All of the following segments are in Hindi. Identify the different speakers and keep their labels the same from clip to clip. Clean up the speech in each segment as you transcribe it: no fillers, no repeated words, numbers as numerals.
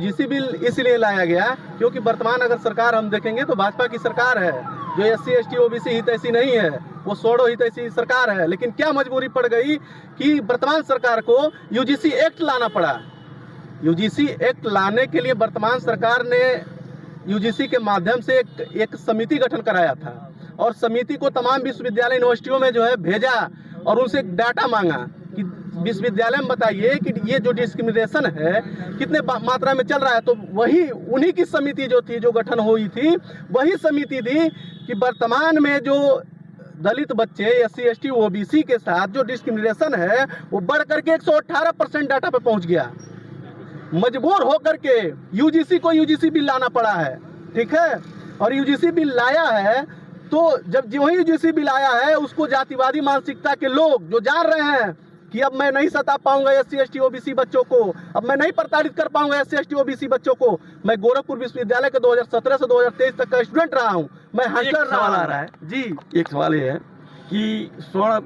Speaker 1: यूजीसी बिल इसलिए लाया गया क्योंकि वर्तमान अगर सरकार हम देखेंगे तो भाजपा की सरकार है, जो SC ST OBC हितैषी नहीं है, वो सोडो हितैषी सरकार है। लेकिन क्या मजबूरी पड़ गई कि वर्तमान सरकार को यूजीसी एक्ट लाना पड़ा। यूजीसी एक्ट लाने के लिए वर्तमान सरकार ने यूजीसी के माध्यम से एक समिति गठन कराया था और समिति को तमाम विश्वविद्यालय यूनिवर्सिटियों में जो है भेजा और उनसे डाटा मांगा कि विश्वविद्यालय में बताइए कि ये जो डिस्क्रिमिनेशन है कितने मात्रा में चल रहा है। तो वही उन्हीं की समिति जो थी, जो गठन हुई थी, वही समिति थी कि वर्तमान में जो दलित बच्चे SC ST OBC के साथ जो डिस्क्रिमिनेशन है वो बढ़ करके 118% डाटा पे पहुंच गया। मजबूर होकर के यूजीसी को यूजीसी बिल लाना पड़ा है, ठीक है। और यूजीसी बिल लाया है तो जब वही यूजीसी बिल आया है उसको जातिवादी मानसिकता के लोग जो जान रहे हैं कि अब मैं नहीं सता पाऊंगा SC ST OBC बच्चों को, अब मैं नहीं प्रताड़ित कर पाऊंगा SC ST OBC बच्चों को। मैं गोरखपुर विश्वविद्यालय के 2017 से 2023 तक का स्टूडेंट रहा हूं, मैं हॉस्टल रहा है जी।
Speaker 2: एक सवाल ये है कि स्वर्ण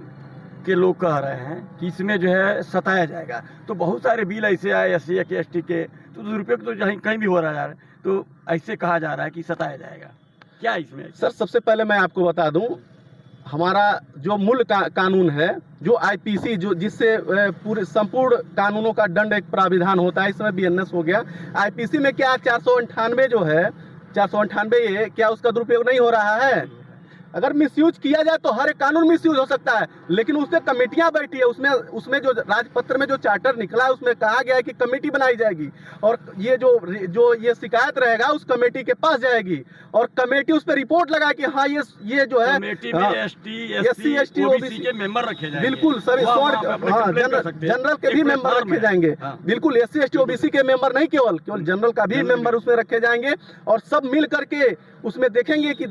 Speaker 2: के लोग कह रहे हैं कि इसमें जो है सताया जाएगा, तो बहुत सारे बिल ऐसे आए SC ST के, तो दुरुपयोग तो कहीं भी हो रहा है, तो ऐसे कहा जा रहा है कि सताया जाएगा, क्या इसमें?
Speaker 1: सर सबसे पहले मैं आपको बता दूं, हमारा जो मूल कानून है, जो IPC, जो जिससे पूरे संपूर्ण कानूनों का दंड एक प्राविधान होता है, इस समय BNS हो गया। IPC में क्या 498 जो है, 498 क्या उसका दुरुपयोग नहीं हो रहा है? अगर मिसयूज किया जाए तो हर एक कानून मिसयूज हो सकता है, लेकिन उसमें कमेटियां बैठी है, उसमें जो राजपत्र में जो चार्टर निकला है उसमें कहा गया है कि कमेटी बनाई जाएगी और ये जो ये शिकायत रहेगा उस कमेटी के पास जाएगी और कमेटी उस पर रिपोर्ट लगाए कि हाँ ये जो है
Speaker 2: कमेटी में SC ST OBC के मेंबर रखे जाएंगे।
Speaker 1: बिल्कुल सभी जनरल के भी मेंबर रखे जाएंगे, बिल्कुल SC ST OBC के मेंबर नहीं, केवल जनरल का भी मेंबर उसमें रखे जाएंगे और सब मिल करके उसमें देखेंगे कि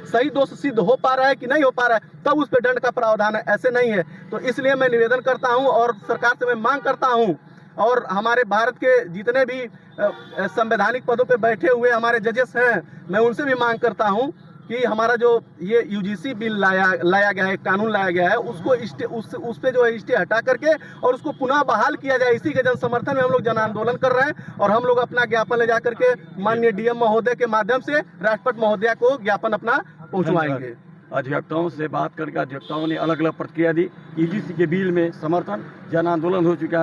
Speaker 1: सही दोष सिद्ध हो पा रहा है कि नहीं हो पा रहा है, तब उस पर दंड का प्रावधान है, ऐसे नहीं है। तो इसलिए मैं निवेदन करता हूं और सरकार से मैं मांग करता हूं और हमारे भारत के जितने भी संवैधानिक पदों पे बैठे हुए हमारे जजेस हैं, मैं उनसे भी मांग करता हूं कि हमारा जो ये यूजीसी बिल लाया गया है, कानून लाया गया है, उसको उस पे जो है स्टे हटा करके और उसको पुनः बहाल किया जाए। इसी के जन समर्थन में हम लोग जन आंदोलन कर रहे हैं और हम लोग अपना ज्ञापन ले जा करके माननीय DM महोदय के माध्यम से राष्ट्रपति महोदया को ज्ञापन अपना पहुंचवाएंगे।
Speaker 2: अधिवक्ताओं से बात करके अधिवक्ताओं ने अलग अलग प्रतिक्रिया दी। यूजीसी के बिल में समर्थन, जन आंदोलन हो चुका है।